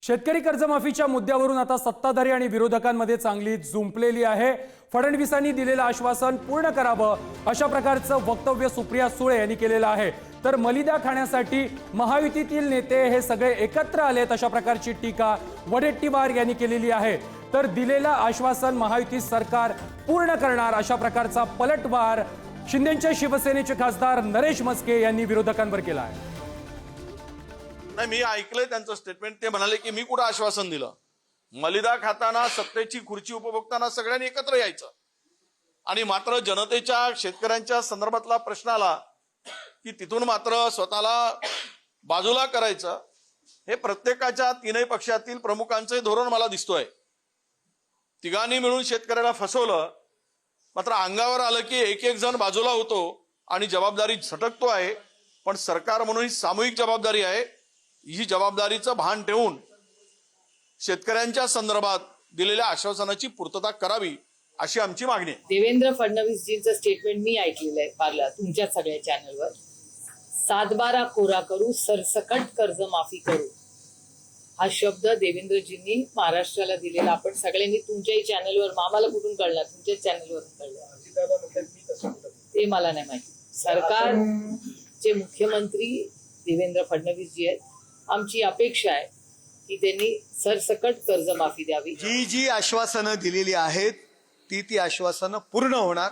शेतकरी कर्जमाफीच्या मुद्द्यावरून आता सत्ताधारी आणि विरोधकांमध्ये चांगली जुंपलेली आहे। फडणवीसांनी दिलेलं आश्वासन पूर्ण करावं अशा प्रकारचं वक्तव्य सुप्रिया सुळे यांनी केलेलं आहे। तर मलिदा खाण्यासाठी महायुतीतील नेते हे सगळे एकत्र आलेत अशा प्रकारची टीका वडेट्टीवार यांनी केलेली आहे। तर दिलेलं आश्वासन महायुती सरकार पूर्ण करणार अशा प्रकारचा पलटवार शिंदेच्या शिवसेनेचे खासदार नरेश म्हस्के यांनी विरोधकांवर केला आहे। नाही, मी ऐकलंय त्यांचं स्टेटमेंट। ते म्हणाले की मी कुठं आश्वासन दिलं, मलिदा खाताना सत्तेची खुर्ची उपभोगताना सगळ्यांनी एकत्र यायचं आणि मात्र जनतेच्या शेतकऱ्यांच्या संदर्भातला प्रश्न आला की तिथून मात्र स्वतःला बाजूला करायचं। हे प्रत्येकाच्या तीनही पक्षातील प्रमुखांचे धोरण मला दिसतोय। तिघांनी मिळून शेतकऱ्याला फसवलं, मात्र अंगावर आलं की एक एक जण बाजूला होतो आणि जबाबदारी झटकतो आहे। पण सरकार म्हणून ही सामूहिक जबाबदारी आहे। ही जबाबदारीचं भान ठेवून शेतकऱ्यांच्या संदर्भात दिलेल्या आश्वासनाची पूर्तता करावी अशी आमची मागणी आहे। देवेंद्र फडणवीसजींचं स्टेटमेंट मी ऐकलेलं आहे पार्ला तुमच्या सगळ्या चॅनलवर। 7/12 कोरा करू, सरसकट कर्ज माफी करू, हा शब्द देवेंद्रजींनी महाराष्ट्राला दिलेला आपण सगळ्यांनी तुमच्याही चॅनलवर, आम्हाला कुठून कळलं, तुमच्याच चॅनलवरून कळलं ते मला नाही माहिती। सरकारचे मुख्यमंत्री देवेंद्र फडणवीस जी आहेत, आमची अपेक्षा आहे की त्यांनी सरसकट कर्जमाफी द्यावी। जी आश्वासनं दिलेली आहेत ती आश्वासनं पूर्ण होणार।